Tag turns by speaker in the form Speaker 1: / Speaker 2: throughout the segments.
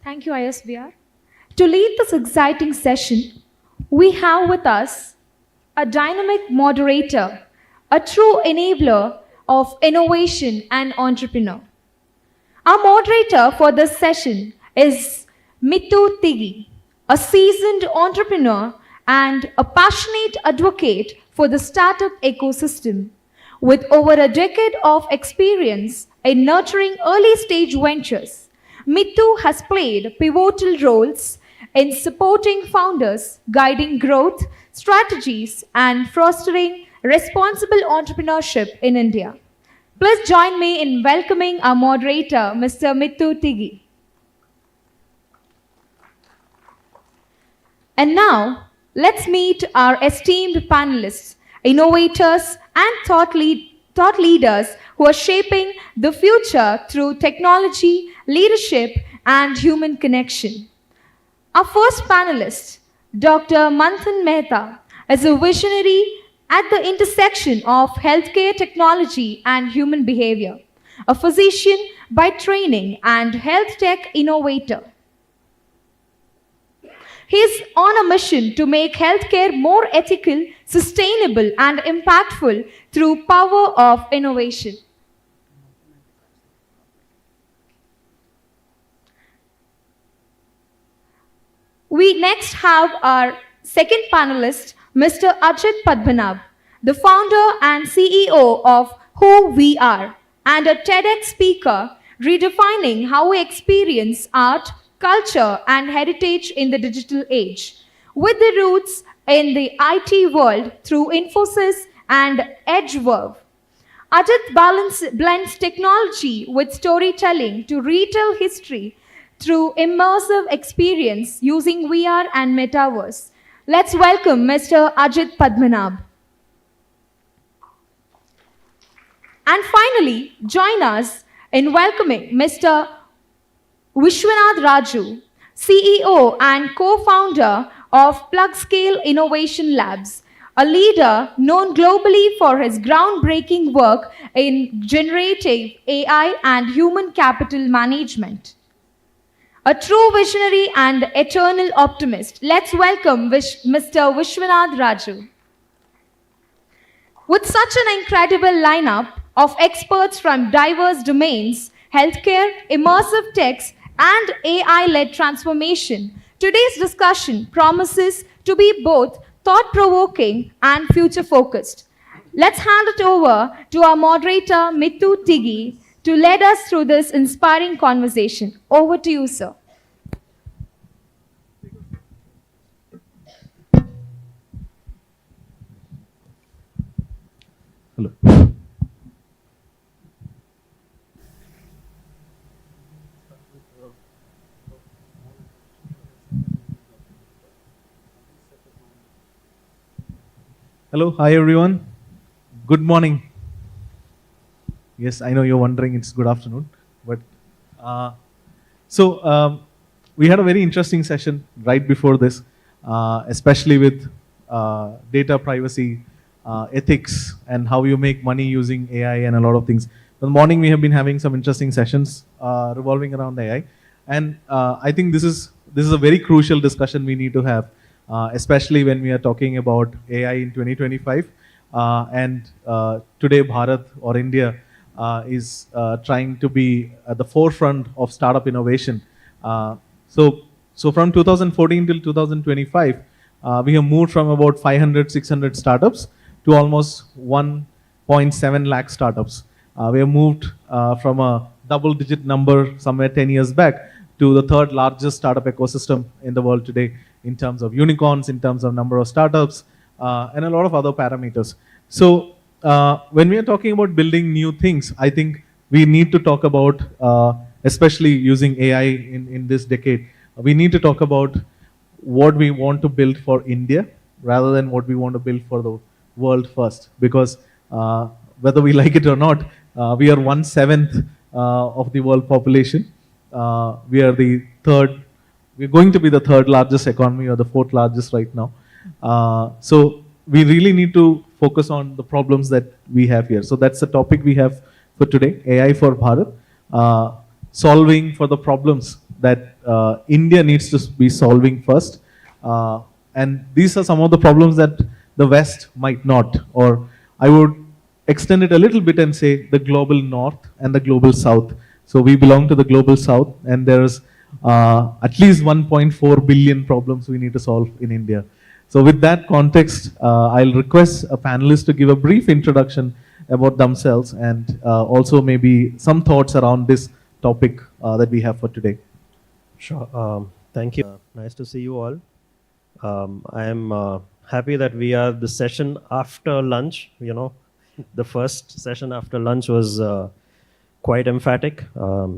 Speaker 1: Thank you, ISBR. To lead this exciting session, we have with us a dynamic moderator, a true enabler of innovation and entrepreneur. Our moderator for this session is Mittu Tigi, a seasoned entrepreneur and a passionate advocate for the startup ecosystem. With over a decade of experience in nurturing early stage ventures, Mittu has played pivotal roles in supporting founders, guiding growth strategies, and fostering responsible entrepreneurship in India. Please join me in welcoming our moderator, Mr. Mittu Tigi. And now, let's meet our esteemed panelists, innovators, and thought leaders who are shaping the future through technology, leadership, and human connection. Our first panelist, Dr. Manthan Mehta, is a visionary at the intersection of healthcare technology and human behavior, a physician by training and health tech innovator. He is on a mission to make healthcare more ethical, sustainable, and impactful through power of innovation. We next have our second panelist, Mr. Ajit Padmanabh, the founder and CEO of Who We Are, and a TEDx speaker redefining how we experience art, culture, and heritage in the digital age, with the roots in the IT world through Infosys and EdgeVerve. Ajit blends technology with storytelling to retell history through immersive experience using VR and metaverse. Let's welcome Mr. Ajit Padmanabh. And finally, join us in welcoming Mr. Vishwanadh Raju, CEO and co-founder of PlugScale Innovation Labs, a leader known globally for his groundbreaking work in generative AI and human capital management. A true visionary and eternal optimist. Let's welcome Mr. Vishwanadh Raju. With such an incredible lineup of experts from diverse domains, healthcare, immersive techs, and AI-led transformation, today's discussion promises to be both thought-provoking and future-focused. Let's hand it over to our moderator, Mittu Tigi, to lead us through this inspiring conversation. Over to you, sir.
Speaker 2: Hello. Hello, hi everyone. Good morning. Yes, I know you're wondering it's good afternoon, but we had a very interesting session right before this, especially with data privacy, ethics, and how you make money using AI and a lot of things. In the morning, we have been having some interesting sessions revolving around AI, and I think this is a very crucial discussion we need to have. Especially when we are talking about AI in 2025. Today Bharat or India is trying to be at the forefront of startup innovation. So from 2014 till 2025, we have moved from about 500, 600 startups to almost 1.7 lakh startups. We have moved from a double-digit number somewhere 10 years back to the third largest startup ecosystem in the world today in terms of unicorns, in terms of number of startups, and a lot of other parameters. So when we are talking about building new things, I think we need to talk about, especially using AI in this decade, we need to talk about what we want to build for India rather than what we want to build for the world first. Because whether we like it or not, we are 1/7 of the world population. We are the third. We're going to be the third largest economy or the fourth largest right now. So we really need to focus on the problems that we have here. So that's the topic we have for today, AI for Bharat, solving for the problems that India needs to be solving first. And these are some of the problems that the West might not, or I would extend it a little bit and say the global North and the global South. So we belong to the global South, and there's at least 1.4 billion problems we need to solve in India. So with that context, I'll request a panelist to give a brief introduction about themselves and also maybe some thoughts around this topic that we have for today.
Speaker 3: Sure. Thank you. Nice to see you all. I am happy that we are the session after lunch. You know, the first session after lunch was quite emphatic.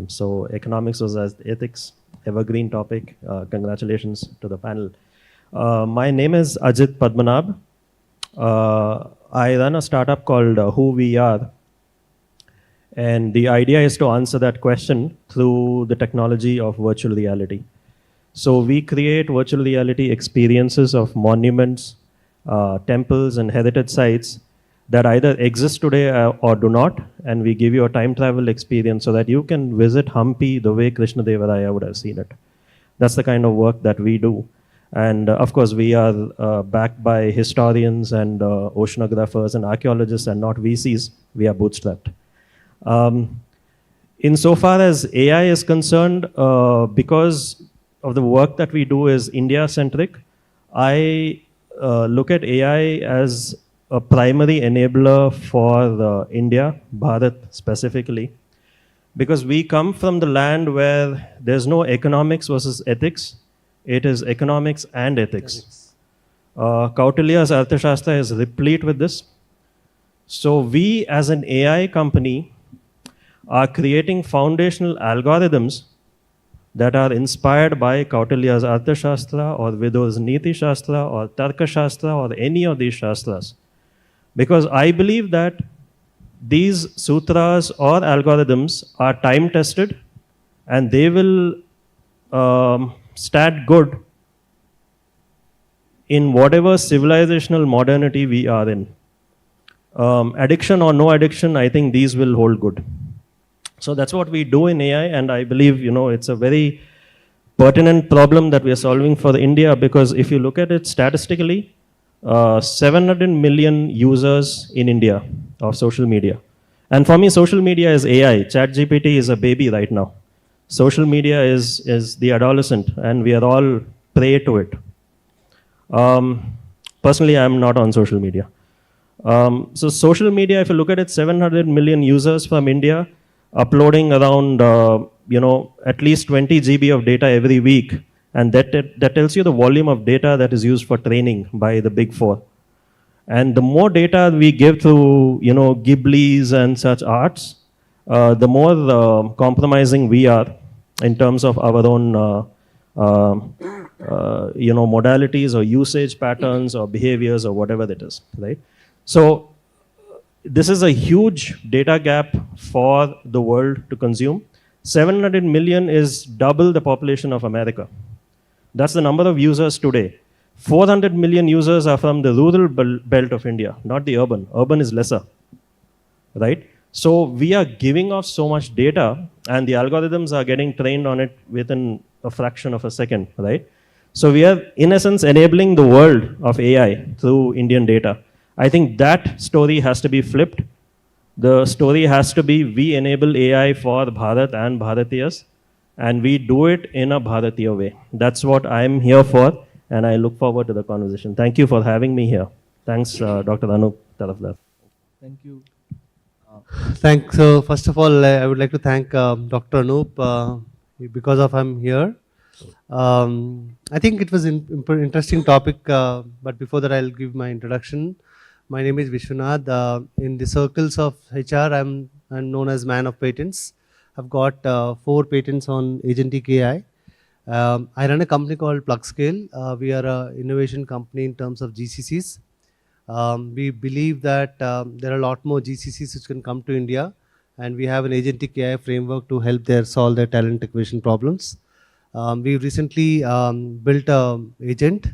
Speaker 3: So economics was as ethics, evergreen topic. Congratulations to the panel. My name is Ajit Padmanabh. I run a startup called Who We Are. And the idea is to answer that question through the technology of virtual reality. So we create virtual reality experiences of monuments, temples, and heritage sites that either exist today or do not. And we give you a time travel experience so that you can visit Hampi the way Krishna Deva Raya would have seen it. That's the kind of work that we do. And of course, we are backed by historians and oceanographers and archaeologists and not VCs. We are bootstrapped. Insofar as AI is concerned, because of the work that we do is India-centric, I look at AI as a primary enabler for India, Bharat specifically, because we come from the land where there's no economics versus ethics. It is economics and ethics. Kautilya's Arthashastra is replete with this. So we as an AI company are creating foundational algorithms that are inspired by Kautilya's Arthashastra or Vidur's Niti Shastra or Tarka Shastra or any of these Shastras. Because I believe that these sutras or algorithms are time tested and they will stand good in whatever civilizational modernity we are in. Addiction or no addiction, I think these will hold good. So that's what we do in AI, and I believe, you know, it's a very pertinent problem that we are solving for India, because if you look at it statistically, 700 million users in India of social media. And for me, social media is AI. ChatGPT is a baby right now. Social media is the adolescent, and we are all prey to it. Personally, I'm not on social media. So social media, if you look at it, 700 million users from India, uploading around, at least 20 GB of data every week. And that tells you the volume of data that is used for training by the big four. And the more data we give through, Ghiblis and such arts, the more compromising we are in terms of our own, modalities or usage patterns or behaviors or whatever that is, right? So this is a huge data gap for the world to consume. 700 million is double the population of America. That's the number of users today. 400 million users are from the rural belt of India, not the urban. Urban is lesser, right? So we are giving off so much data, and the algorithms are getting trained on it within a fraction of a second, right? So we are, in essence, enabling the world of AI through Indian data. I think that story has to be flipped. The story has to be, we enable AI for Bharat and Bharatiyas, and we do it in a Bharatiya way. That's what I'm here for, and I look forward to the conversation. Thank you for having me here. Thanks, Dr. Anup Tarafdar.
Speaker 2: Thank you.
Speaker 4: Thanks. So first of all, I would like to thank Dr. Anup because of I'm here. I think it was an interesting topic, but before that I'll give my introduction. My name is Vishwanadh. In the circles of HR, I'm known as man of patents. I've got 4 patents on agentic AI. I run a company called PlugScale. We are an innovation company in terms of GCCs. We believe that there are a lot more GCCs which can come to India, and we have an agentic AI framework to help solve their talent acquisition problems. We recently built an agent.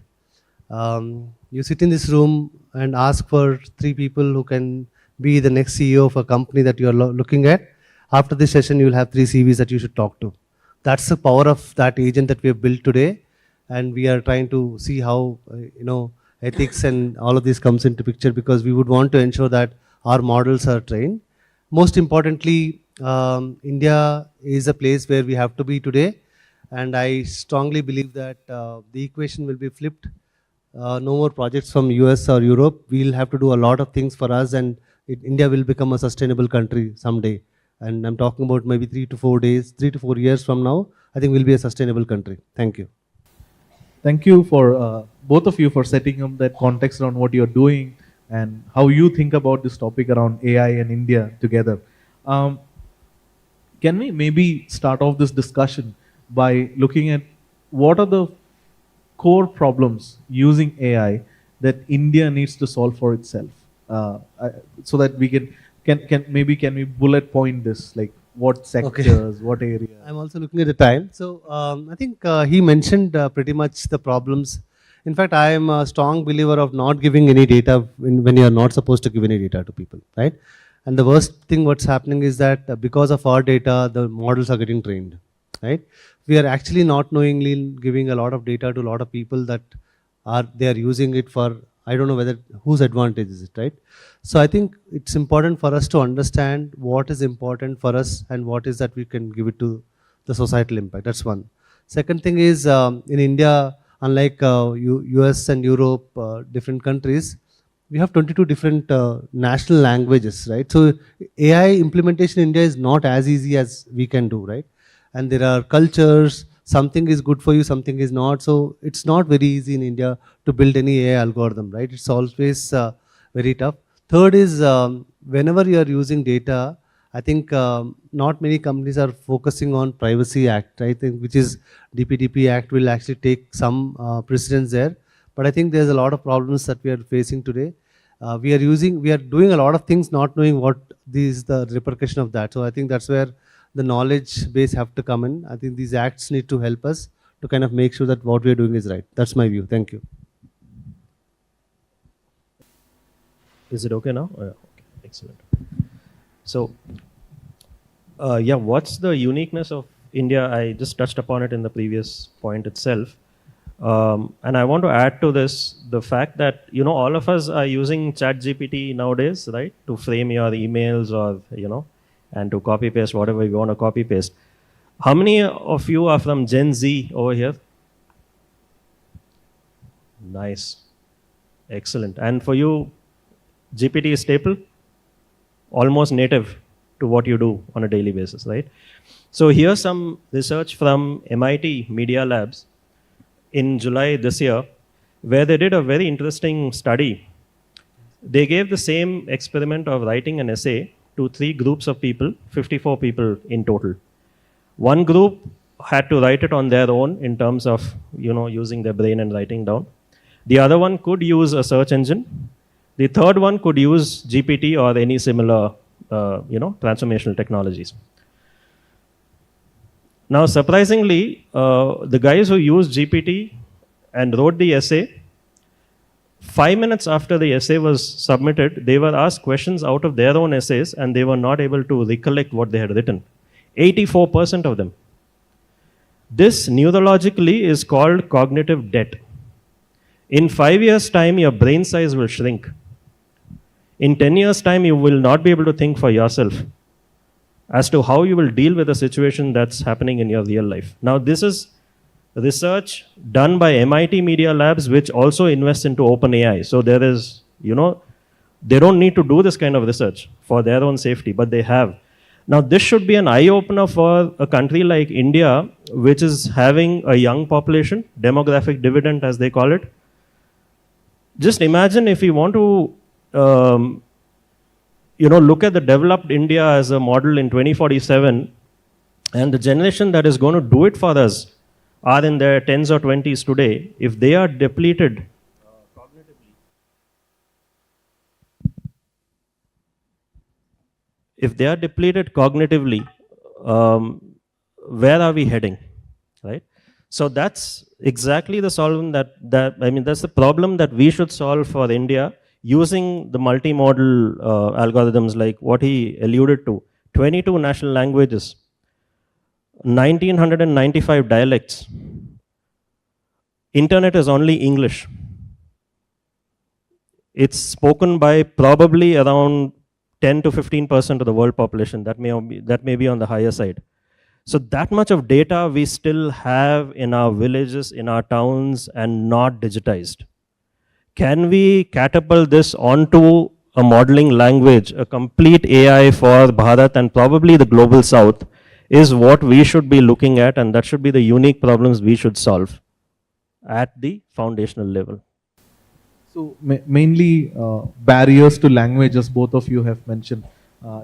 Speaker 4: You sit in this room and ask for 3 people who can be the next CEO of a company that you are looking at. After this session, you will have 3 CVs that you should talk to. that's the power of that agent that we have built today. And we are trying to see how, ethics and all of this comes into picture, because we would want to ensure that our models are trained. Most importantly, India is a place where we have to be today. And I strongly believe that the equation will be flipped. No more projects from US or Europe. We'll have to do a lot of things for us, and India will become a sustainable country someday. And I'm talking about maybe 3 to 4 years from now, I think we'll be a sustainable country. Thank you.
Speaker 2: Thank you for both of you for setting up that context around what you're doing and how you think about this topic around AI and India together. Can we maybe start off this discussion by looking at what are the core problems using AI that India needs to solve for itself, so that we can we bullet point this, like what sectors, what areas?
Speaker 4: I'm also looking at the time. So I think he mentioned pretty much the problems. In fact, I am a strong believer of not giving any data when you are not supposed to give any data to people, right? And the worst thing what's happening is that because of our data, the models are getting trained, right? We are actually not knowingly giving a lot of data to a lot of people that they are using it for, I don't know whose advantage is it, right? So I think it's important for us to understand what is important for us and what is that we can give it to the societal impact. That's one. Second thing is, in India, unlike US and Europe, different countries, we have 22 different national languages, right? So AI implementation in India is not as easy as we can do, right? And there are cultures, something is good for you, something is not. So it's not very easy in India to build any AI algorithm, right? It's always very tough. Third is, whenever you are using data, I think not many companies are focusing on Privacy Act, I think, which is DPDP Act will actually take some precedence there. But I think there's a lot of problems that we are facing today. We are doing a lot of things not knowing what is the repercussion of that. So I think that's where the knowledge base have to come in. I think these acts need to help us to kind of make sure that what we are doing is right. That's my view. Thank you.
Speaker 3: Is it okay now? Okay, excellent. So, what's the uniqueness of India? I just touched upon it in the previous point itself. And I want to add to this the fact that, all of us are using ChatGPT nowadays, right? To frame your emails or, and to copy paste whatever you want to copy paste. How many of you are from Gen Z over here? Nice. Excellent. And for you, GPT is staple? Almost native to what you do on a daily basis, right? So here's some research from MIT Media Labs in July this year, where they did a very interesting study. They gave the same experiment of writing an essay to 3 groups of people, 54 people in total. One group had to write it on their own in terms of, using their brain and writing down. The other one could use a search engine. The third one could use GPT or any similar, transformational technologies. Now, surprisingly, the guys who used GPT and wrote the essay, 5 minutes after the essay was submitted, they were asked questions out of their own essays and they were not able to recollect what they had written. 84% of them. This neurologically is called cognitive debt. In 5 years' time, your brain size will shrink. In 10 years' time, you will not be able to think for yourself as to how you will deal with a situation that's happening in your real life. Now, this is research done by MIT Media Labs, which also invests into OpenAI. So there is, they don't need to do this kind of research for their own safety, but they have. Now, this should be an eye-opener for a country like India, which is having a young population, demographic dividend as they call it. Just imagine if we want to look at the developed India as a model in 2047, and the generation that is going to do it for us are in their 10s or 20s today. If they are depleted cognitively, where are we heading, right? So that's exactly the solve that's the problem that we should solve for India, using the multimodal algorithms like what he alluded to, 22 national languages. 1995 dialects. Internet is only English. It's spoken by probably around 10 to 15% of the world population. That may be on the higher side. So that much of data we still have in our villages, in our towns, and not digitized. Can we catapult this onto a modeling language, a complete AI for Bharat and probably the global south, is what we should be looking at, and that should be the unique problems we should solve at the foundational level.
Speaker 2: So mainly barriers to language, as both of you have mentioned,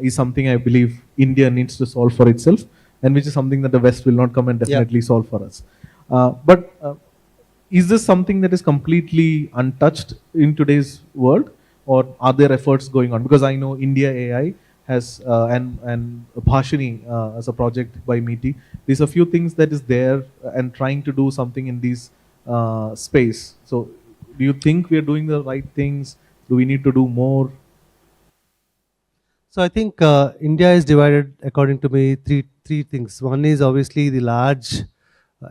Speaker 2: is something I believe India needs to solve for itself, and which is something that the West will not come and definitely solve for us. But is this something that is completely untouched in today's world, or are there efforts going on? Because I know India AI has and Bhashini as a project by MITI. There's a few things that is there and trying to do something in this space. So do you think we are doing the right things? Do we need to do more?
Speaker 4: So I think India is divided, according to me, three things. One is obviously the large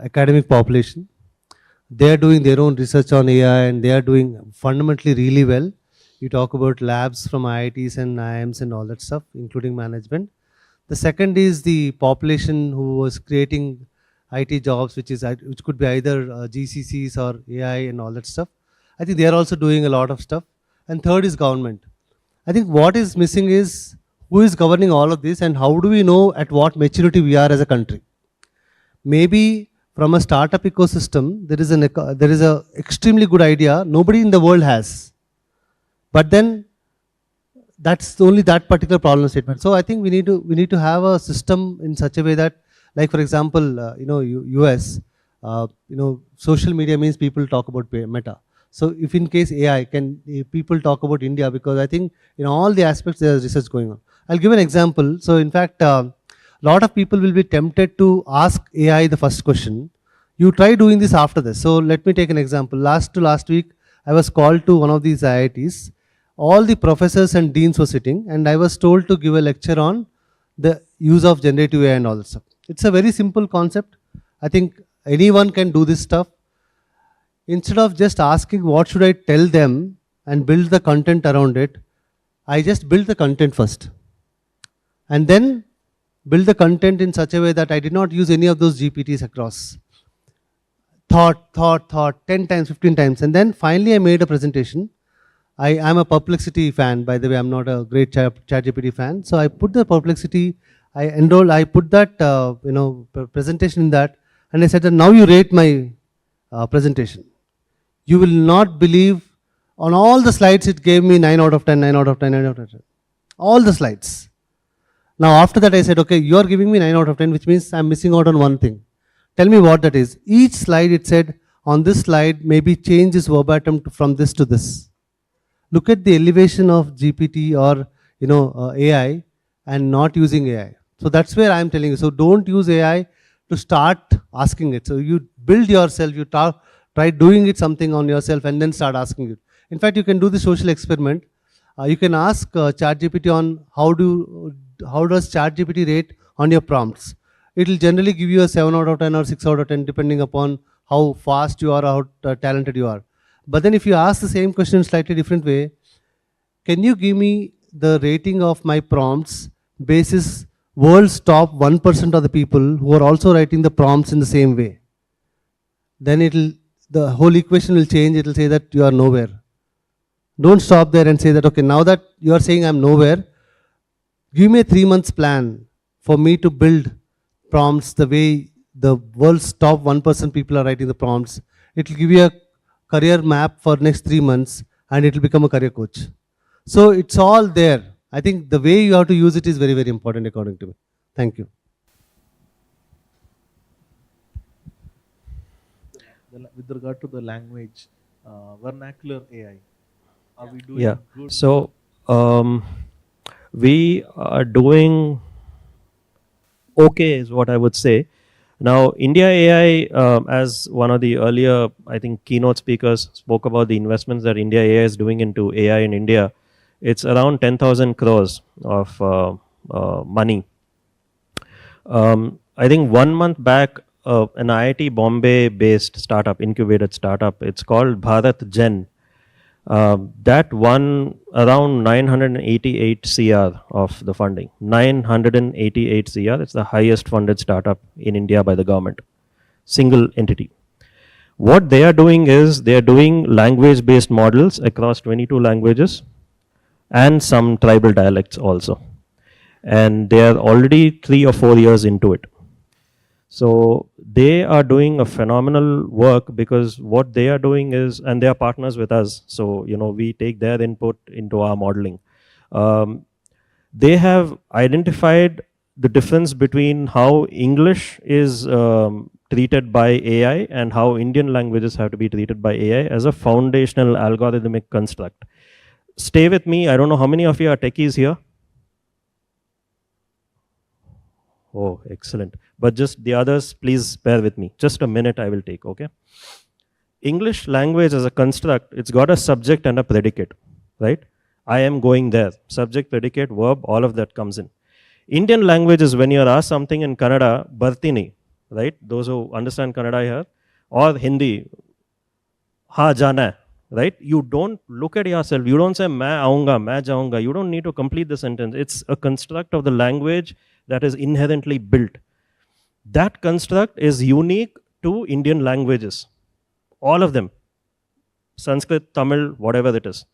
Speaker 4: academic population. They are doing their own research on AI and they are doing fundamentally really well. You talk about labs from IITs and IIMs and all that stuff, including management. The second is the population who was creating IT jobs, which could be either GCCs or AI and all that stuff. I think they are also doing a lot of stuff. And third is government. I think what is missing is who is governing all of this and how do we know at what maturity we are as a country. Maybe from a startup ecosystem, there is a extremely good idea nobody in the world has. But then that's only that particular problem statement. So I think we need to have a system in such a way that, like for example, US, social media means people talk about Meta. So if in case AI, can people talk about India? Because I think in all the aspects there is research going on. I'll give an example. So in fact, a lot of people will be tempted to ask AI the first question. You try doing this after this. So let me take an example. Last week, I was called to one of these IITs. All the professors and deans were sitting and I was told to give a lecture on the use of generative AI and all that stuff. It's a very simple concept. I think anyone can do this stuff. Instead of just asking what should I tell them and build the content around it, I just build the content first. And then build the content in such a way that I did not use any of those GPTs across. Thought, 10 times, 15 times. And then finally I made a presentation. I'm a Perplexity fan, by the way. I'm not a great ChatGPT fan. So I put the Perplexity, I put that presentation in that, and I said that now you rate my presentation. You will not believe, on all the slides it gave me 9 out of 10, 9 out of 10, 9 out of 10. All the slides. Now after that I said, okay, you are giving me 9 out of 10, which means I'm missing out on one thing. Tell me what that is. Each slide it said, on this slide, maybe change is verbatim from this to this. Look at the elevation of GPT or AI and not using AI. So that's where I'm telling you. So don't use AI to start asking it. So you build yourself, you try doing it something on yourself and then start asking it. In fact, you can do the social experiment. You can ask ChatGPT on how does ChatGPT rate on your prompts. It will generally give you a 7 out of 10 or 6 out of 10 depending upon how fast you are or how talented you are. But then if you ask the same question in slightly different way, can you give me the rating of my prompts basis world's top 1% of the people who are also writing the prompts in the same way? Then the whole equation will change. It will say that you are nowhere. Don't stop there and say that, okay, now that you are saying I'm nowhere, give me a 3 months plan for me to build prompts the way the world's top 1% people are writing the prompts. It will give you a career map for next 3 months and it will become a career coach. So it's all there. I think the way you have to use it is very, very important according to me. Thank you.
Speaker 2: With regard to the language, vernacular AI, are we doing good?
Speaker 3: So we are doing okay is what I would say. Now, India AI, as one of the earlier, I think, keynote speakers spoke about the investments that India AI is doing into AI in India. It's around 10,000 crores of money. I think 1 month back, an IIT Bombay-based startup, incubated startup, it's called Bharat Gen. That won around 988 CR of the funding. 988 CR. It's the highest funded startup in India by the government. Single entity. What they are doing is they are doing language-based models across 22 languages and some tribal dialects also. And they are already 3 or 4 years into it. So they are doing a phenomenal work because what they are doing is, and they are partners with us. So, you know, we take their input into our modeling. They have identified the difference between how English is treated by AI and how Indian languages have to be treated by AI as a foundational algorithmic construct. Stay with me. I don't know how many of you are techies here. Oh, excellent. But just the others, please bear with me. Just a minute I will take, okay? English language as a construct, it's got a subject and a predicate, right? I am going there. Subject, predicate, verb, all of that comes in. Indian language is when you're asked something in Kannada, Bartini, right? Those who understand Kannada here, or Hindi, ha jana, right? You don't look at yourself. You don't say main aunga, main jaunga. You don't need to complete the sentence. It's a construct of the language that is inherently built. That construct is unique to Indian languages. All of them. Sanskrit, Tamil, whatever it is.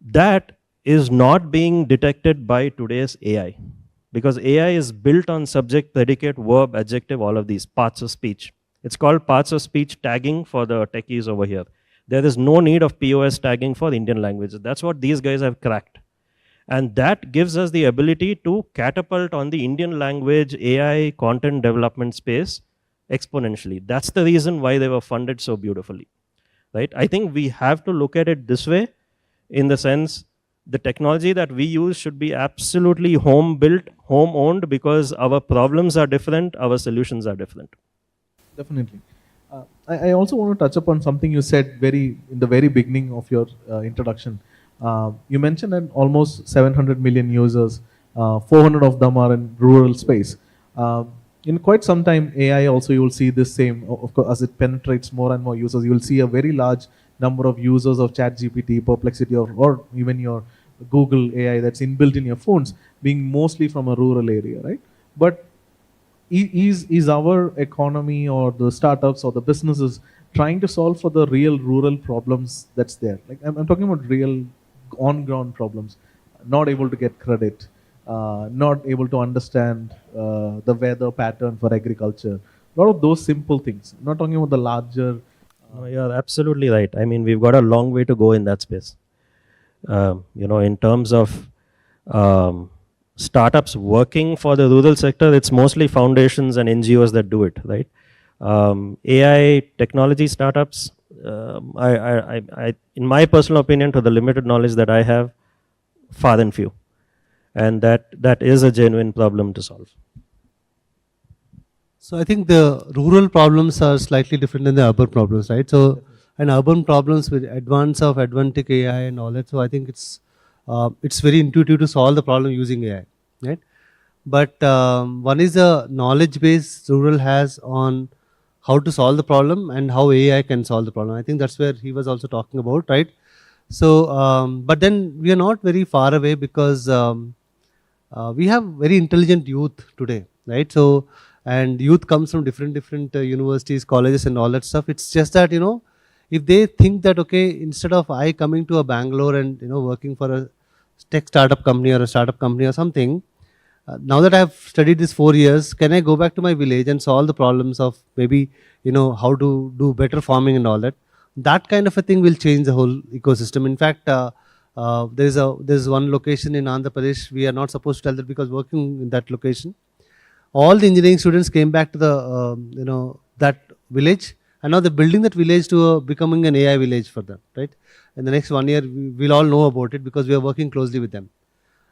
Speaker 3: That is not being detected by today's AI. Because AI is built on subject, predicate, verb, adjective, all of these parts of speech. It's called parts of speech tagging for the techies over here. There is no need of POS tagging for Indian languages. That's what these guys have cracked. And that gives us the ability to catapult on the Indian language AI content development space exponentially. That's the reason why they were funded so beautifully, right? I think we have to look at it this way, in the sense the technology that we use should be absolutely home built, home owned, because our problems are different, our solutions are different.
Speaker 2: Definitely. I also want to touch upon something you said in the very beginning of your introduction. You mentioned that almost 700 million users, 400 of them are in rural space. In quite some time, AI also, you will see this same, of course, as it penetrates more and more users, you will see a very large number of users of ChatGPT, Perplexity, or even your Google AI that's inbuilt in your phones being mostly from a rural area, right? But is our economy or the startups or the businesses trying to solve for the real rural problems that's there? Like I'm talking about real on-ground problems, not able to get credit, not able to understand the weather pattern for agriculture. A lot of those simple things. I'm not talking about the larger.
Speaker 3: No, you're absolutely right. I mean, we've got a long way to go in that space. You know, in terms of startups working for the rural sector, it's mostly foundations and NGOs that do it, right? AI technology startups, in my personal opinion, to the limited knowledge that I have, far and few. And that is a genuine problem to solve.
Speaker 4: So I think the rural problems are slightly different than the urban problems, right? So, and urban problems with advance of advantic AI and all that. So I think it's very intuitive to solve the problem using AI, right? But one is the knowledge base rural has on how to solve the problem and how AI can solve the problem. I think that's where he was also talking about, right? So, but then we are not very far away because we have very intelligent youth today, right? So, and youth comes from different universities, colleges and all that stuff. It's just that, you know, if they think that, okay, instead of I coming to a Bangalore and, you know, working for a tech startup company or a startup company or something, now that I have studied this 4 years, can I go back to my village and solve the problems of maybe, you know, how to do better farming and all that? That kind of a thing will change the whole ecosystem. In fact, there's one location in Andhra Pradesh. We are not supposed to tell that because working in that location, all the engineering students came back to the that village, and now they're building that village to becoming an AI village for them, right? In the next 1 year, we'll all know about it because we are working closely with them.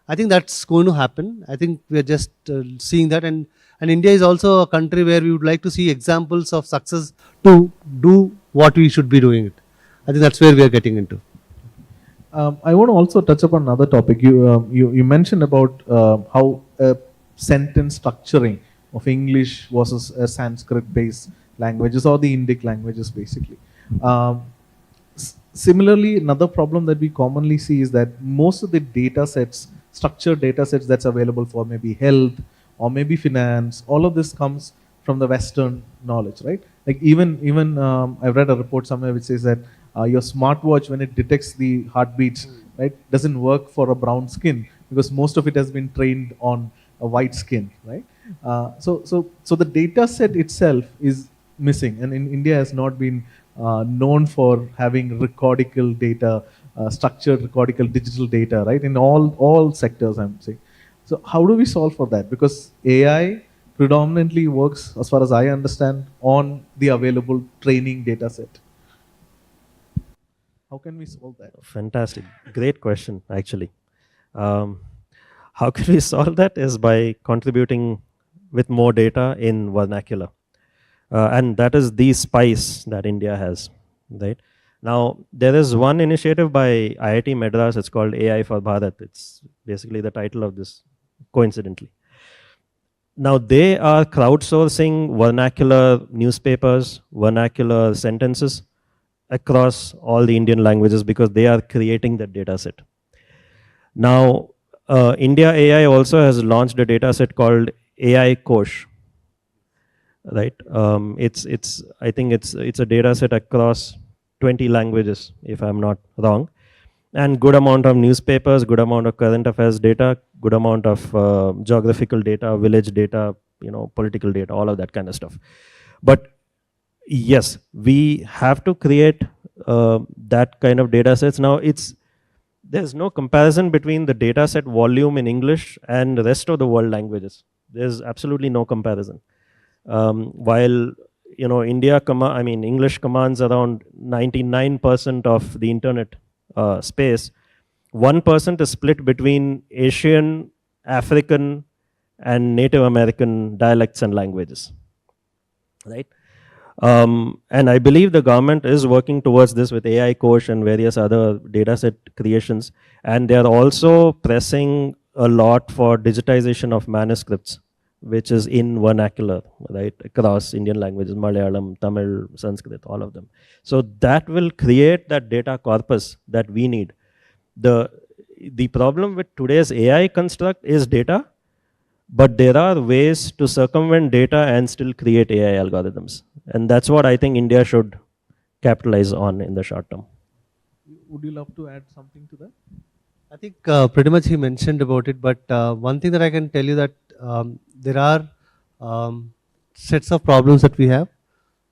Speaker 4: I think that's going to happen. I think we are just seeing that, and India is also a country where we would like to see examples of success to do what we should be doing it. I think that's where we are getting into.
Speaker 2: I want to also touch upon another topic. You mentioned about how sentence structuring of English versus a Sanskrit-based languages or the Indic languages, basically. Similarly, another problem that we commonly see is that most of the data sets, structured data sets that's available for maybe health or maybe finance, all of this comes from the Western knowledge, right? Like even I've read a report somewhere which says that your smartwatch, when it detects the heartbeats, right, doesn't work for a brown skin because most of it has been trained on a white skin, right? So the data set itself is missing, and in India has not been known for having recordical data, structured recordical digital data, right? In all sectors, I'm saying. So how do we solve for that? Because AI predominantly works, as far as I understand, on the available training data set. How can we solve that?
Speaker 3: Fantastic. Great question, actually. How can we solve that is by contributing with more data in vernacular. And that is the spice that India has, right? Now, there is one initiative by IIT Madras, it's called AI for Bharat. It's basically the title of this, coincidentally. Now, they are crowdsourcing vernacular newspapers, vernacular sentences across all the Indian languages because they are creating that data set. Now, India AI also has launched a data set called AI Kosh, right? I think it's a data set across 20 languages, if I'm not wrong, and good amount of newspapers, good amount of current affairs data, good amount of geographical data, village data, political data, all of that kind of stuff. But yes, we have to create that kind of data sets. Now, there's no comparison between the data set volume in English and the rest of the world languages. There's absolutely no comparison. While English commands around 99% of the internet space, 1% is split between Asian, African, and Native American dialects and languages, right? And I believe the government is working towards this with AI Kosh and various other dataset creations. And they are also pressing a lot for digitization of manuscripts, which is in vernacular, right, across Indian languages, Malayalam, Tamil, Sanskrit, all of them. So that will create that data corpus that we need. The problem with today's AI construct is data, but there are ways to circumvent data and still create AI algorithms. And that's what I think India should capitalize on in the short term.
Speaker 2: Would you love to add something to that?
Speaker 4: I think pretty much he mentioned about it, but one thing that I can tell you that there are sets of problems that we have,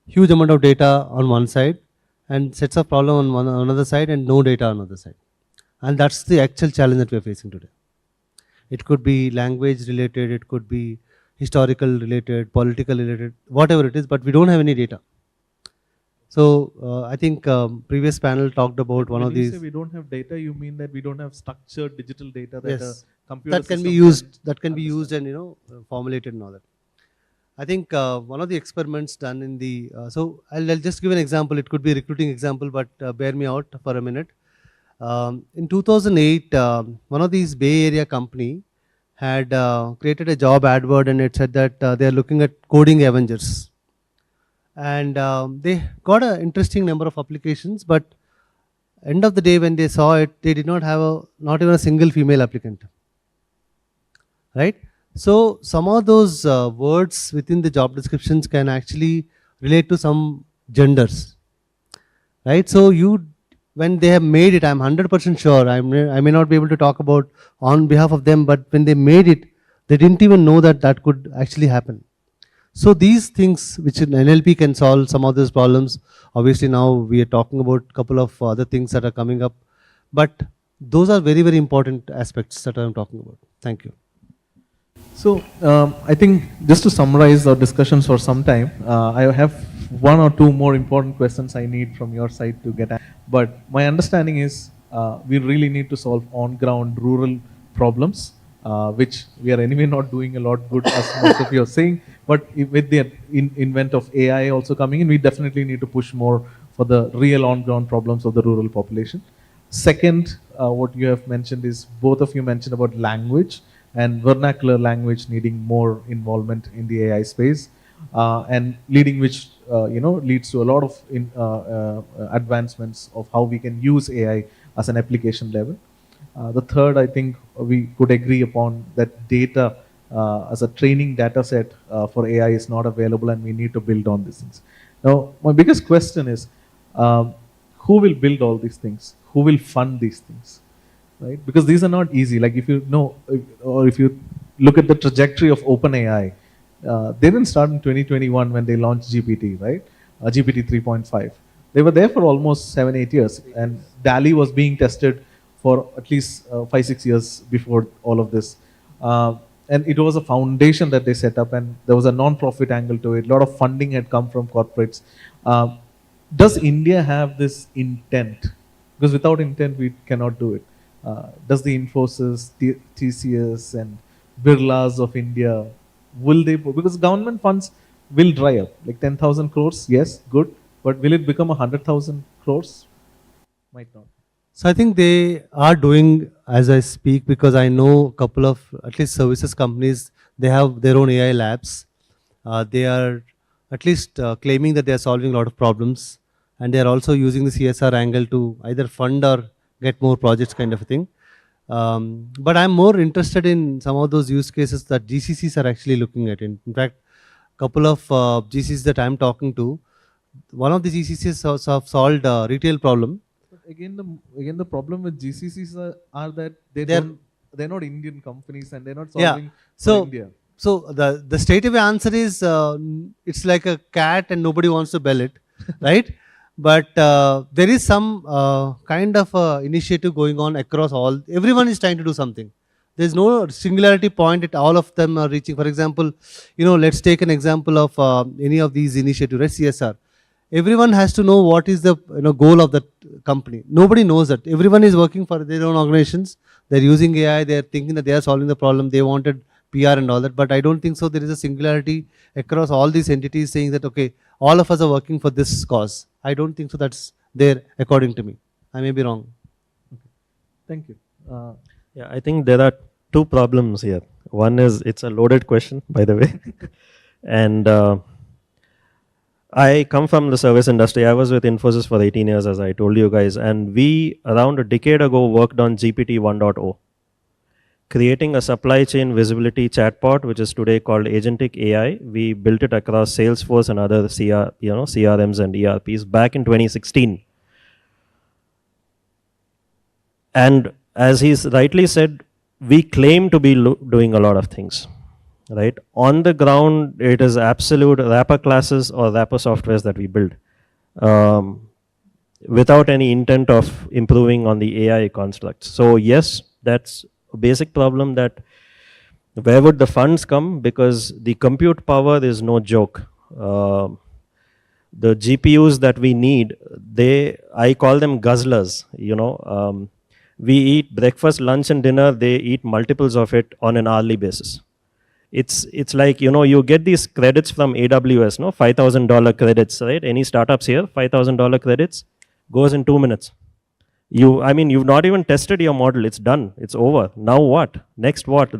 Speaker 4: huge amount of data on one side and sets of problem on another side and no data on another side. And that's the actual challenge that we are facing today. It could be language related, it could be historical related, political related, whatever it is, but we don't have any data. So I think previous panel talked about one of these.
Speaker 2: When you say we don't have data, you mean that we don't have structured digital data that
Speaker 4: yes,
Speaker 2: a computer
Speaker 4: that can be used and formulated and all that. I think one of the experiments done in the so I'll just give an example. It could be a recruiting example, but bear me out for a minute. In 2008, one of these Bay Area company had created a job advert, and it said that they are looking at coding Avengers. And they got an interesting number of applications, but end of the day when they saw it, they did not have not even a single female applicant. Right? So some of those words within the job descriptions can actually relate to some genders. Right? So when they have made it, I'm 100% sure, I may not be able to talk about on behalf of them, but when they made it, they didn't even know that that could actually happen. So these things which in NLP can solve some of those problems. Obviously now we are talking about a couple of other things that are coming up, but those are very, very important aspects that I'm talking about. Thank you.
Speaker 2: So I think just to summarize our discussions for some time, I have one or two more important questions I need from your side to get at. But my understanding is we really need to solve on-ground rural problems, which we are anyway not doing a lot good, as most of you are saying. But with the invent of AI also coming in, we definitely need to push more for the real on-ground problems of the rural population. Second, what you have mentioned is, both of you mentioned about language. and vernacular language needing more involvement in the AI space, and leading which leads to a lot of advancements of how we can use AI as an application level. The third, I think we could agree upon that data as a training data set for AI is not available, and we need to build on these things. Now, my biggest question is, who will build all these things? Who will fund these things? Right? Because these are not easy. Like if you know, or if you look at the trajectory of OpenAI, they didn't start in 2021 when they launched GPT, right? GPT 3.5. They were there for almost 7-8 years, and DALI was being tested for at least 5-6 years before all of this. And it was a foundation that they set up, and there was a non-profit angle to it. A lot of funding had come from corporates. Does India have this intent? Because without intent, we cannot do it. Does the Infosys, TCS, and Birlas of India, will they? Because government funds will dry up. Like 10,000 crores, yes, good. But will it become 100,000 crores? Might not.
Speaker 4: So I think they are doing as I speak, because I know a couple of at least services companies, they have their own AI labs. They are at least claiming that they are solving a lot of problems, and they are also using the CSR angle to either fund or get more projects kind of a thing. But I'm more interested in some of those use cases that GCCs are actually looking at. In fact, a couple of GCCs that I'm talking to, one of the GCCs have solved a retail problem.
Speaker 2: Again, the problem with GCCs are that they're not Indian companies, and they're not solving for India.
Speaker 4: So the straight away answer is it's like a cat and nobody wants to bell it, right? But there is some kind of initiative going on across all. Everyone is trying to do something. There's no singularity point at all of them are reaching. For example, let's take an example of any of these initiatives, right? CSR. Everyone has to know what is the goal of that company. Nobody knows that. Everyone is working for their own organizations. They're using AI. They're thinking that they are solving the problem. They wanted PR and all that. But I don't think so. There is a singularity across all these entities saying that, okay, all of us are working for this cause. I don't think so. That's there according to me. I may be wrong.
Speaker 2: Okay. Thank you.
Speaker 3: Yeah, I think there are two problems here. One is it's a loaded question, by the way. And I come from the service industry. I was with Infosys for 18 years, as I told you guys. And we, around a decade ago, worked on GPT 1.0, creating a supply chain visibility chatbot, which is today called Agentic AI. We built it across Salesforce and other CRMs and ERPs back in 2016. And as he's rightly said, we claim to be doing a lot of things. Right? On the ground, it is absolute wrapper classes or wrapper softwares that we build without any intent of improving on the AI constructs. So yes, that's a basic problem, that where would the funds come? Because the compute power is no joke. The GPUs that we need, I call them guzzlers. We eat breakfast, lunch and dinner. They eat multiples of it on an hourly basis. It's like, you get these credits from AWS, no? $5,000 credits, right? Any startups here, $5,000 credits, goes in 2 minutes. You've not even tested your model. It's done. It's over. Now what? Next what?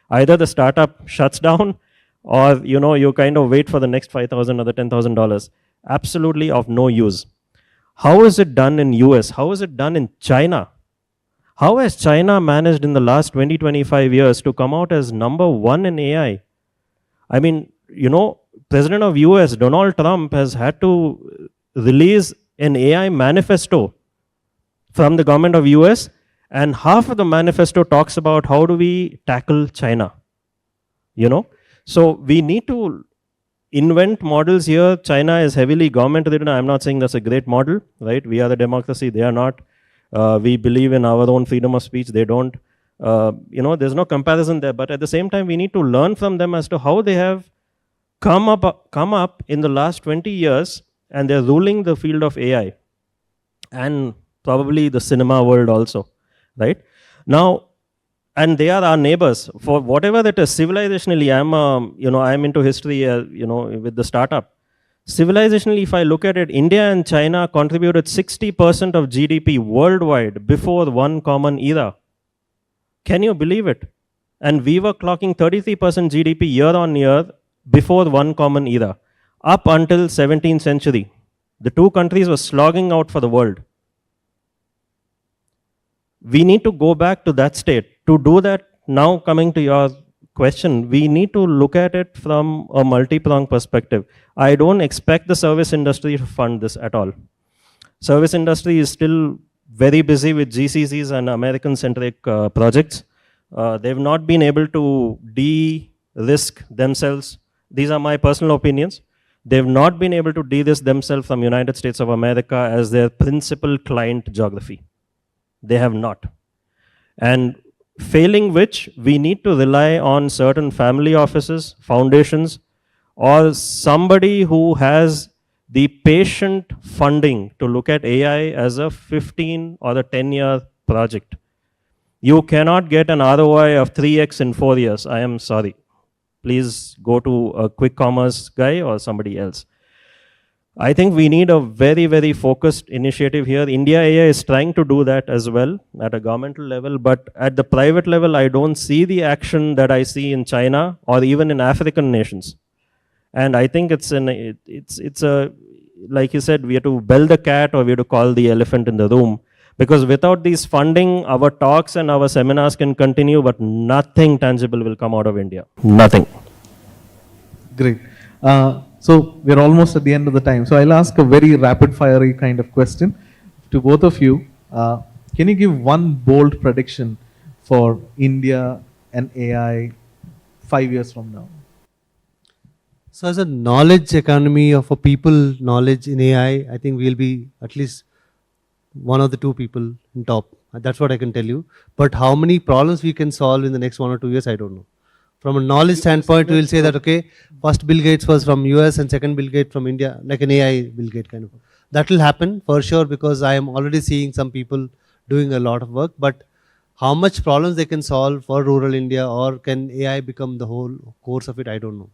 Speaker 3: Either the startup shuts down, or, you kind of wait for the next $5,000 or the $10,000. Absolutely of no use. How is it done in US? How is it done in China? How has China managed in the last 20-25 years to come out as #1 in AI? President of US, Donald Trump, has had to release an AI manifesto from the government of US, and half of the manifesto talks about how do we tackle China. So we need to invent models here. China is heavily government ridden. I'm not saying that's a great model, right? We are the democracy, they are not. We believe in our own freedom of speech. They don't. There's no comparison there. But at the same time, we need to learn from them as to how they have come up in the last 20 years, and they're ruling the field of AI and probably the cinema world also, right? Now, and they are our neighbors. For whatever that is, civilizationally, I'm into history, with the startup. Civilizationally, if I look at it, India and China contributed 60% of GDP worldwide before one common era. Can you believe it? And we were clocking 33% GDP year on year before one common era, up until 17th century. The two countries were slogging out for the world. We need to go back to that state. To do that, now coming to your question, we need to look at it from a multi-pronged perspective. I don't expect the service industry to fund this at all. Service industry is still very busy with GCCs and American-centric projects. They've not been able to de-risk themselves. These are my personal opinions. They've not been able to de-risk themselves from United States of America as their principal client geography. They have not. And failing which, we need to rely on certain family offices, foundations, or somebody who has the patient funding to look at AI as a 15 or a 10-year project. You cannot get an ROI of 3x in 4 years. I am sorry. Please go to a quick commerce guy or somebody else. I think we need a very, very focused initiative here. India AI is trying to do that as well at a governmental level, but at the private level, I don't see the action that I see in China or even in African nations. And I think it's a, like you said, we have to bell the cat or we have to call the elephant in the room. Because without these funding, our talks and our seminars can continue, but nothing tangible will come out of India. Nothing.
Speaker 2: Great. So we're almost at the end of the time. So I'll ask a very rapid-fire kind of question to both of you. Can you give one bold prediction for India and AI 5 years from now?
Speaker 4: So as a knowledge economy of a people knowledge in AI, I think we'll be at least one of the two people in top. That's what I can tell you. But how many problems we can solve in the next 1 or 2 years, I don't know. From a knowledge standpoint, we will say that, okay, first Bill Gates was from US and second Bill Gates from India, like an AI Bill Gates kind of. That will happen for sure because I am already seeing some people doing a lot of work. But how much problems they can solve for rural India or can AI become the whole course of it, I don't know.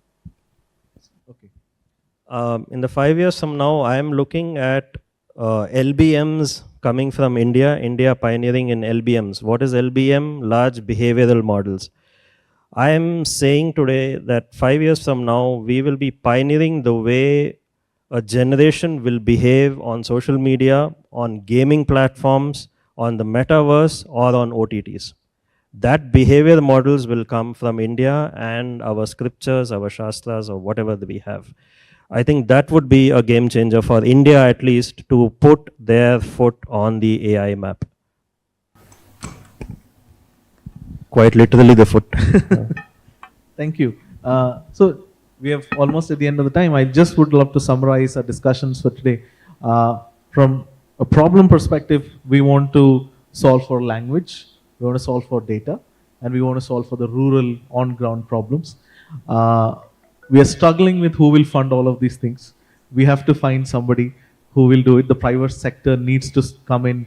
Speaker 3: Okay. In the 5 years from now, I am looking at LBMs coming from India, India pioneering in LBMs. What is LBM? Large behavioral models. I am saying today that 5 years from now, we will be pioneering the way a generation will behave on social media, on gaming platforms, on the metaverse, or on OTTs. That behavior models will come from India and our scriptures, our shastras, or whatever that we have. I think that would be a game changer for India at least to put their foot on the AI map. Quite literally the foot.
Speaker 2: Thank you. So we have almost at the end of the time. I just would love to summarize our discussions for today. From a problem perspective, we want to solve for language, we want to solve for data, and we want to solve for the rural on-ground problems. We are struggling with who will fund all of these things. We have to find somebody who will do it. The private sector needs to come in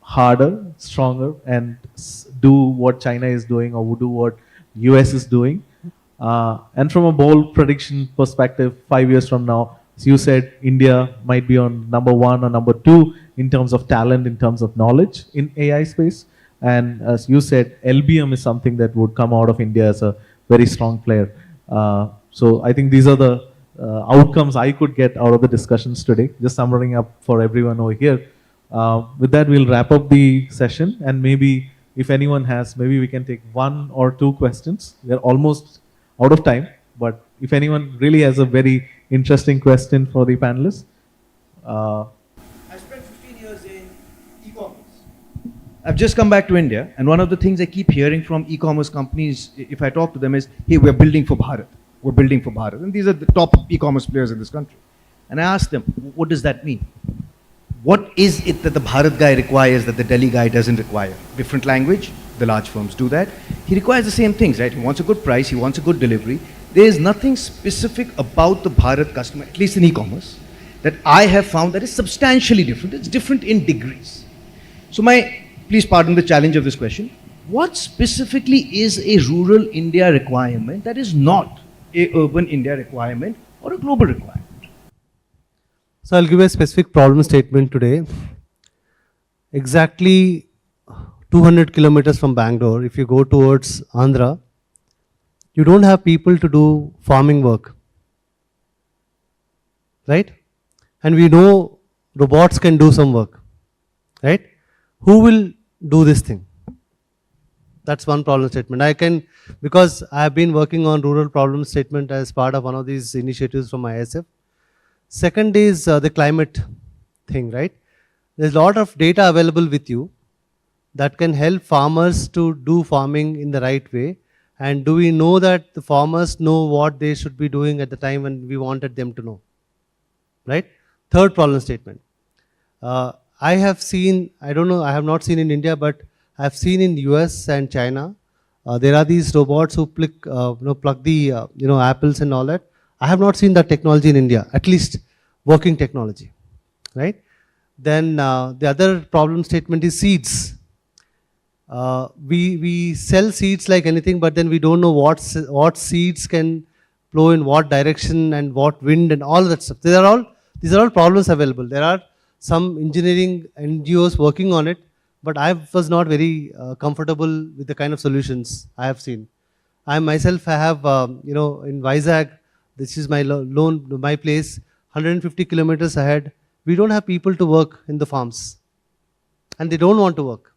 Speaker 2: harder, stronger, and do what China is doing or do what US is doing. And from a bold prediction perspective, 5 years from now, as you said, India might be on number 1 or number 2 in terms of talent, in terms of knowledge in AI space. And as you said, LBM is something that would come out of India as a very strong player. So I think these are the outcomes I could get out of the discussions today. Just summarizing up for everyone over here. With that, we'll wrap up the session, and maybe if anyone has, maybe we can take 1 or 2 questions. We're almost out of time, but if anyone really has a very interesting question for the panelists.
Speaker 5: I spent 15 years in e-commerce. I've just come back to India, and one of the things I keep hearing from e-commerce companies, if I talk to them, is, hey, we're building for Bharat. We're building for Bharat. And these are the top e-commerce players in this country. And I asked them, what does that mean? What is it that the Bharat guy requires that the Delhi guy doesn't require? Different language, the large firms do that. He requires the same things, right? He wants a good price, he wants a good delivery. There is nothing specific about the Bharat customer, at least in e-commerce, that I have found that is substantially different. It's different in degrees. So please pardon the challenge of this question. What specifically is a rural India requirement that is not a urban India requirement or a global requirement?
Speaker 4: So I'll give a specific problem statement today. Exactly 200 kilometers from Bangalore, if you go towards Andhra, you don't have people to do farming work, right? And we know robots can do some work, right? Who will do this thing? That's one problem statement. I can, because I have been working on rural problem statement as part of one of these initiatives from ISF. Second is the climate thing, right? There's a lot of data available with you that can help farmers to do farming in the right way. And do we know that the farmers know what they should be doing at the time when we wanted them to know, right? Third problem statement. I have seen, I don't know, I have not seen in India, but I have seen in US and China, there are these robots who plug the apples and all that. I have not seen that technology in India, at least working technology, right? Then the other problem statement is seeds. We sell seeds like anything, but then we don't know what seeds can blow in what direction and what wind and all that stuff. These are all problems available. There are some engineering NGOs working on it, but I was not very comfortable with the kind of solutions I have seen. I myself have, in Vizag, this is my place, 150 kilometers ahead. We don't have people to work in the farms, and they don't want to work.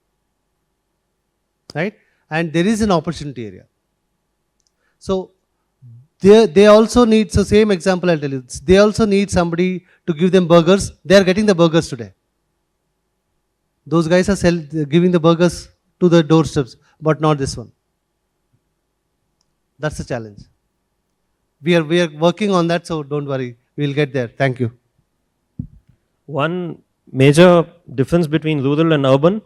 Speaker 4: Right? And there is an opportunity area. So they also need, so same example I'll tell you, they also need somebody to give them burgers. They are getting the burgers today. Those guys are giving the burgers to the doorsteps, but not this one. That's the challenge. We are working on that, so don't worry, we'll get there. Thank you.
Speaker 3: One major difference between rural and urban,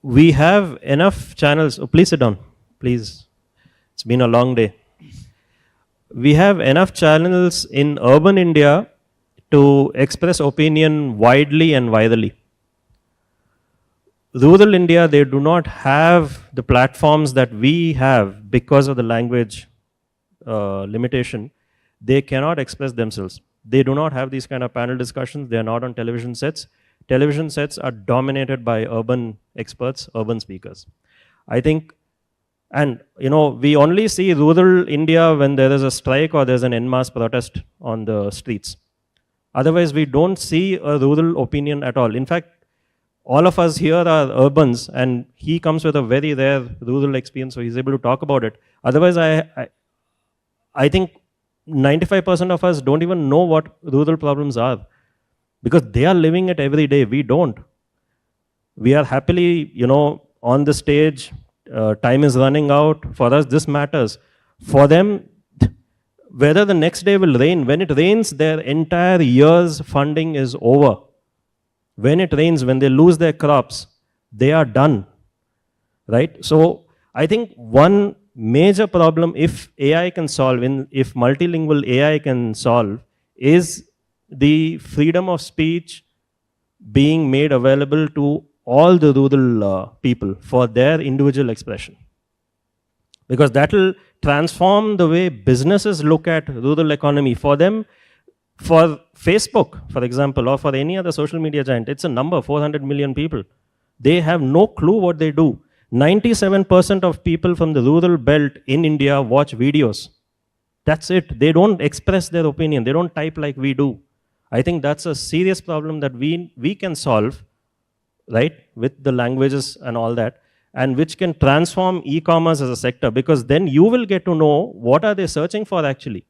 Speaker 3: we have enough channels. Oh, please sit down, please. It's been a long day. We have enough channels in urban India to express opinion widely and virally. Rural India, they do not have the platforms that we have because of the language limitation. They cannot express themselves. They do not have these kind of panel discussions. They are not on television sets. Television sets are dominated by urban experts, urban speakers. I think, and we only see rural India when there is a strike or there's an en masse protest on the streets. Otherwise, we don't see a rural opinion at all. In fact, all of us here are urbans, and he comes with a very rare rural experience, so he's able to talk about it. Otherwise, I think 95% of us don't even know what rural problems are, because they are living it every day. We don't. We are happily, on the stage. Time is running out. For us, this matters. For them, whether the next day will rain, when it rains, their entire year's funding is over. When it rains, when they lose their crops, they are done, right? So I think one major problem, if AI can solve, if multilingual AI can solve, is the freedom of speech being made available to all the rural people for their individual expression. Because that will transform the way businesses look at rural economy. For them, for Facebook, for example, or for any other social media giant, it's a number, 400 million people. They have no clue what they do. 97% of people from the rural belt in India watch videos. That's it. They don't express their opinion. They don't type like we do. I think that's a serious problem that we can solve, right, with the languages and all that, and which can transform e-commerce as a sector, because then you will get to know what are they searching for actually.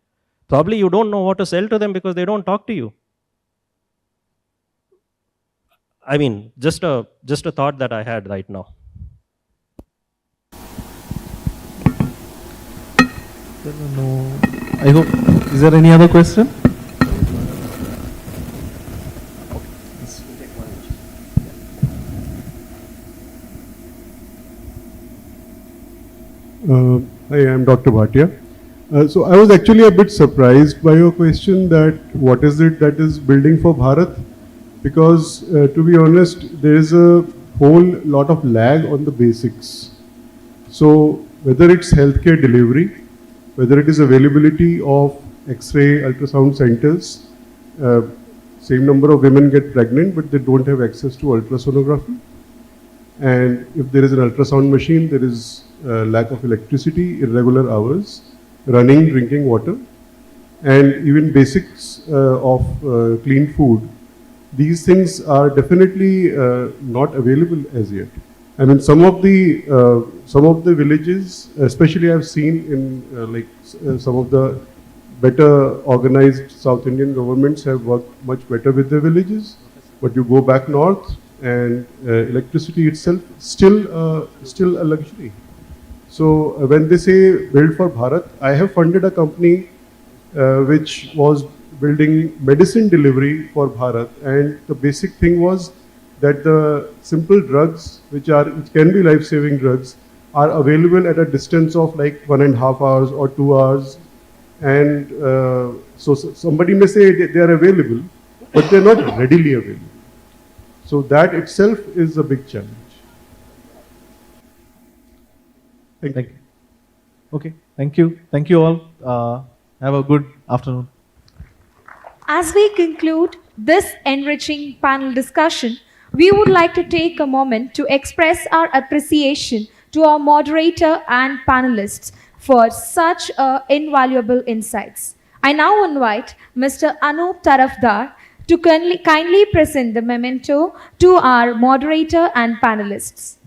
Speaker 3: Probably you don't know what to sell to them because they don't talk to you. I mean, just a thought that I had right now.
Speaker 2: No. I hope, is there any other question?
Speaker 6: Hi, I'm Dr. Bhatia. So I was actually a bit surprised by your question that what is it that is building for Bharat? Because to be honest, there is a whole lot of lag on the basics. So whether it's healthcare delivery, whether it is availability of X-ray ultrasound centers, same number of women get pregnant, but they don't have access to ultrasonography. And if there is an ultrasound machine, there is lack of electricity, irregular hours, running, drinking water, and even basics of clean food. These things are definitely not available as yet. I mean, some of the villages, especially I've seen in some of the better organized South Indian governments have worked much better with the villages. But you go back north, and electricity itself still a luxury. So when they say build for Bharat, I have funded a company which was building medicine delivery for Bharat, and the basic thing was that the simple drugs, which can be life-saving drugs, are available at a distance of like 1.5 hours or 2 hours, and so somebody may say they are available, but they're not readily available. So that itself is a big challenge. Thank you.
Speaker 2: Thank you. Okay, thank you. Thank you all. Have a good afternoon.
Speaker 1: As we conclude this enriching panel discussion, we would like to take a moment to express our appreciation to our moderator and panelists for such invaluable insights. I now invite Mr. Anup Tarafdar to kindly present the memento to our moderator and panelists.